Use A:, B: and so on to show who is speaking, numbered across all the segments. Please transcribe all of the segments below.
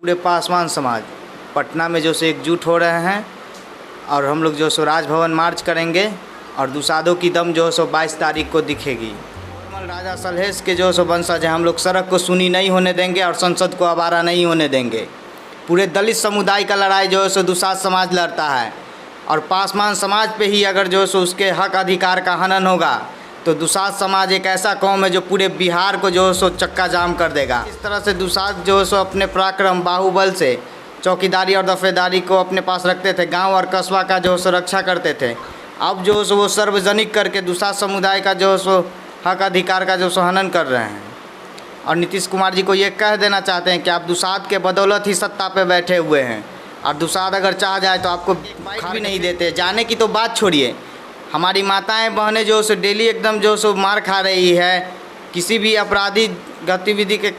A: पूरे पासवान समाज पटना में जो सो एकजुट हो रहे हैं और हम लोग जो सो राजभवन मार्च करेंगे और दुसाधों की दम जो सो 22 तारीख को दिखेगी। राजा सलहेश के जो सो वंशज हैं, हम लोग सड़क को सुनी नहीं होने देंगे और संसद को आवारा नहीं होने देंगे। पूरे दलित समुदाय का लड़ाई जो है सो दुसाध समाज लड़ता है और पासवान समाज पे ही अगर जो सो उसके हक अधिकार का हनन होगा तो दुसाध समाज एक ऐसा कौम है जो पूरे बिहार को जो सो चक्का जाम कर देगा। इस तरह से दुसाध जो सो अपने पराक्रम बाहुबल से चौकीदारी और दफेदारी को अपने पास रखते थे, गांव और कस्बा का जो सो रक्षा करते थे। अब जो सो वो सार्वजनिक करके दुसाध समुदाय का जो सो हक अधिकार का जो सो हनन कर रहे हैं। और नीतीश कुमार जी को ये कह देना चाहते हैं कि आप दुसाध के बदौलत ही सत्ता पे बैठे हुए हैं और दुसाध अगर चाह जाए तो आपको बाइक भी नहीं देते। जाने की तो बात छोड़िए, हमारी माताएं बहनें जो सो डेली एकदम जो सो मार खा रही है। किसी भी अपराधी गतिविधि के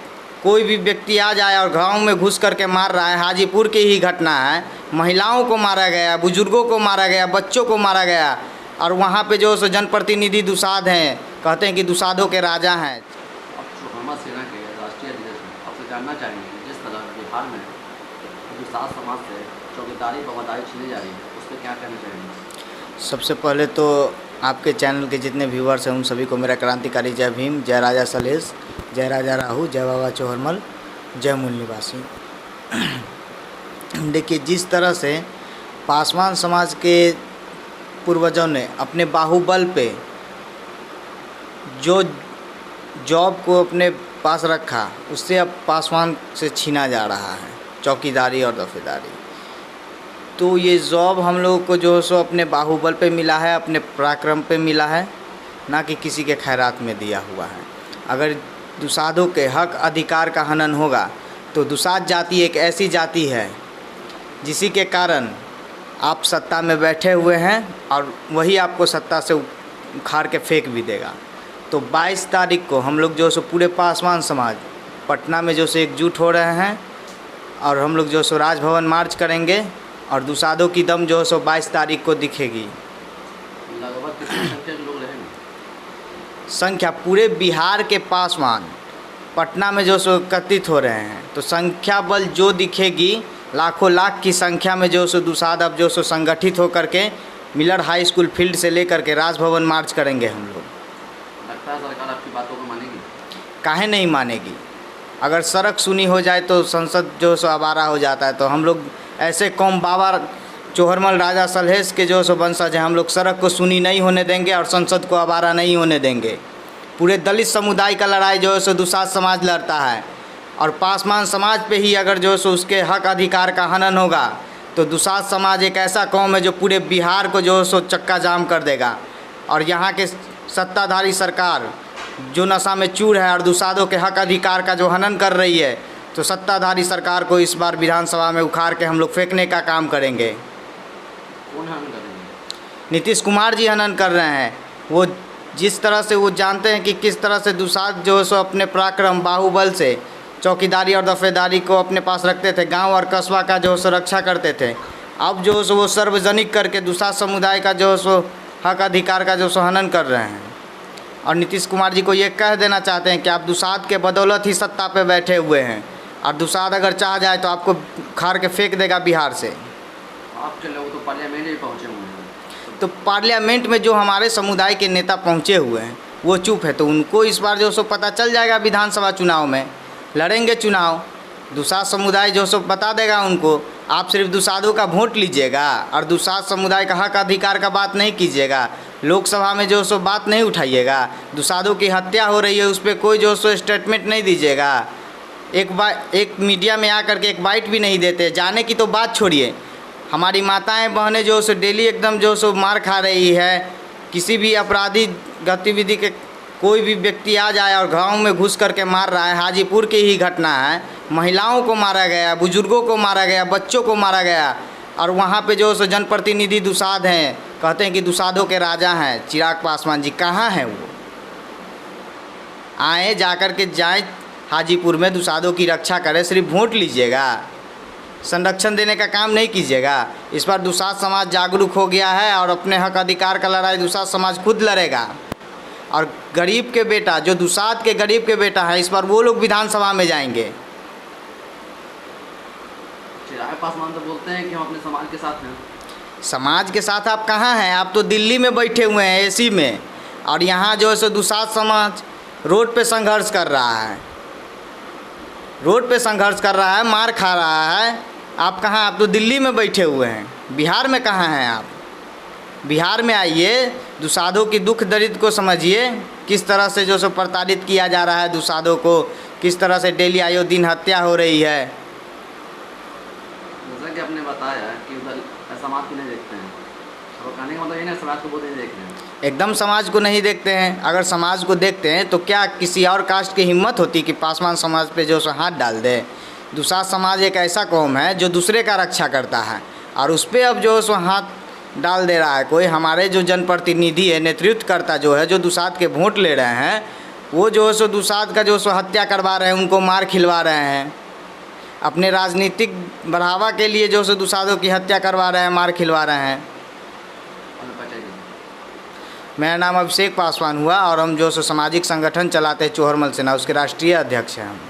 A: कोई भी व्यक्ति आ जाए और गांव में घुस करके मार रहा है। हाजीपुर की ही घटना है, महिलाओं को मारा गया, बुजुर्गों को मारा गया, बच्चों को मारा गया। और वहाँ पे जो सो जनप्रतिनिधि दुसाध हैं, कहते हैं कि दुसाधों के राजा हैं।
B: अब सेना के राष्ट्रीय अध्यक्ष आपसे जानना चाहेंगे, जिस तरह बिहार में दुसाध समाज से चौकीदारी वफादारी छीनी जा रही है, उस पर क्या कहना चाहेंगे?
A: सबसे पहले तो आपके चैनल के जितने व्यूअर्स हैं उन सभी को मेरा क्रांतिकारी जय भीम, जय राजा सलहेश, जय राजा राहू, जय बाबा चौहरमल, जय मूल निवासी। देखिए, जिस तरह से पासवान समाज के पूर्वजों ने अपने बाहुबल पे जो जॉब को अपने पास रखा, उससे अब पासवान से छीना जा रहा है चौकीदारी और दफेदारी। तो ये जॉब हम लोगों को जो सो अपने बाहुबल पे मिला है, अपने पराक्रम पे मिला है, ना कि किसी के खैरात में दिया हुआ है। अगर दुसाधों के हक अधिकार का हनन होगा तो दुसाध जाति एक ऐसी जाति है जिसी के कारण आप सत्ता में बैठे हुए हैं और वही आपको सत्ता से उखाड़ के फेंक भी देगा। तो 22 तारीख को हम लोग जो सो पूरे पासवान समाज पटना में जो सो एकजुट हो रहे हैं और हम लोग जो सो राजभवन मार्च करेंगे और दुसाधों की दम जो सो 22 तारीख को दिखेगी।
B: लगभग कितनी संख्या के लोग रहेंगे?
A: संख्या पूरे बिहार के पासवान पटना में जो सो एकत्रित हो रहे हैं, तो संख्या बल जो दिखेगी, लाखों लाख की संख्या में जो सो दुसाध अब जो सो संगठित होकर के मिलर हाई स्कूल फील्ड से लेकर के राजभवन मार्च करेंगे हम लोग।
B: लगता है सरकार आपकी बातों को मानेगी?
A: काहे नहीं मानेगी? अगर सड़क सुनी हो जाए तो संसद जो सो आवारा हो जाता है। तो हम लोग ऐसे कौम बाबा चौहरमल राजा सलहेश के जो सो वंशज हैं, हम लोग सड़क को सुनी नहीं होने देंगे और संसद को आवारा नहीं होने देंगे। पूरे दलित समुदाय का लड़ाई जो है सो दुसाध समाज लड़ता है और पासवान समाज पे ही अगर जो सो उसके हक अधिकार का हनन होगा तो दुसाध समाज एक ऐसा कौम है जो पूरे बिहार को जो सो चक्का जाम कर देगा। और यहाँ के सत्ताधारी सरकार जो नशा में चूर है और दुसाधों के हक अधिकार का जो हनन कर रही है, तो सत्ताधारी सरकार को इस बार विधानसभा में उखाड़ के हम लोग फेंकने का काम करेंगे।
B: कौन हनन करेंगे?
A: नीतीश कुमार जी हनन कर रहे हैं। वो जिस तरह से वो जानते हैं कि किस तरह से दुसाध जो सो अपने पराक्रम बाहुबल से चौकीदारी और दफेदारी को अपने पास रखते थे, गांव और कस्बा का जो सो रक्षा करते थे। अब जो सो वो सार्वजनिक करके दुसाध समुदाय का जो सो हक अधिकार का जो सो हनन कर रहे हैं। और नीतीश कुमार जी को ये कह देना चाहते हैं कि आप दुसाध के बदौलत ही सत्ता पे बैठे हुए हैं और दुसाध अगर चाह जाए तो आपको खार के फेंक देगा बिहार से।
B: आपके लोग तो पार्लियामेंट ही पहुँचे हुए हैं।
A: तो पार्लियामेंट में जो हमारे समुदाय के नेता पहुंचे हुए हैं वो चुप है, तो उनको इस बार जो सो पता चल जाएगा। विधानसभा चुनाव में लड़ेंगे चुनाव, दुसाध समुदाय जो सो बता देगा उनको। आप सिर्फ दुसाधों का वोट लीजिएगा और दुसाध समुदाय का हक अधिकार का बात नहीं कीजिएगा। लोकसभा में जो सो बात नहीं उठाइएगा। दुसाधों की हत्या हो रही है, उस पर कोई जो सो स्टेटमेंट नहीं दीजिएगा। एक मीडिया में आकर के एक बाइट भी नहीं देते। जाने की तो बात छोड़िए, हमारी माताएं बहनें जो सो डेली एकदम जो सो मार खा रही है। किसी भी अपराधी गतिविधि के कोई भी व्यक्ति आ जाए और गांव में घुस करके मार रहा है। हाजीपुर की ही घटना है, महिलाओं को मारा गया, बुजुर्गों को मारा गया, बच्चों को मारा गया। और वहाँ पे जो सो जनप्रतिनिधि दुसाध हैं, कहते हैं कि दुसाधों के राजा हैं। चिराग पासवान जी कहाँ हैं? वो आए, जाकर के जाएं हाजीपुर में, दुसाधों की रक्षा करें। सिर्फ वोट लीजिएगा, संरक्षण देने का काम नहीं कीजिएगा। इस बार दुसाध समाज जागरूक हो गया है और अपने हक अधिकार का लड़ाई दुसाध समाज खुद लड़ेगा। और गरीब के बेटा जो दुसाध के गरीब के बेटा है, इस बार वो लोग विधानसभा में जाएंगे।
B: चिराग पासवान तो बोलते हैं कि हम अपने समाज के साथ हैं।
A: समाज के साथ आप कहाँ हैं? आप तो दिल्ली में बैठे हुए हैं एसी में, और यहाँ जो है सो दुसाध समाज रोड पे संघर्ष कर रहा है, रोड पे संघर्ष कर रहा है, मार खा रहा है। आप कहाँ? आप तो दिल्ली में बैठे हुए हैं। बिहार में कहाँ हैं आप? बिहार में आइए, दुसाधों की दुख दर्द को समझिए, किस तरह से जो सो प्रताड़ित किया जा रहा है दुसाधों को, किस तरह से डेली आयो दिन हत्या हो रही है।
B: जैसा कि आपने बताया कि उधर समाज को नहीं देखते हैं, तो कहने का मतलब ये ना समाज को बहुत नहीं देख रहे हैं।
A: एकदम समाज को नहीं देखते हैं। अगर समाज को देखते हैं तो क्या किसी और कास्ट की हिम्मत होती कि पासवान समाज पे जो सो हाथ डाल दे? दुसाध समाज एक ऐसा कौम है जो दूसरे का रक्षा करता है, और उस पर अब जो सो हाथ डाल दे रहा है कोई। हमारे जो जनप्रतिनिधि है, नेतृत्व करता जो है, जो दुसाध के वोट ले रहे हैं, वो जो है सो दुसाध का जो सो हत्या करवा रहे हैं, उनको मार खिलवा रहे हैं। अपने राजनीतिक बढ़ावा के लिए जो सो दुसाधों की हत्या करवा रहे हैं, मार खिलवा रहे हैं। मेरा नाम अभिषेक पासवान हुआ, और हम जो सो सामाजिक संगठन चलाते हैं चोहरमल सेना, उसके राष्ट्रीय अध्यक्ष हैं हम।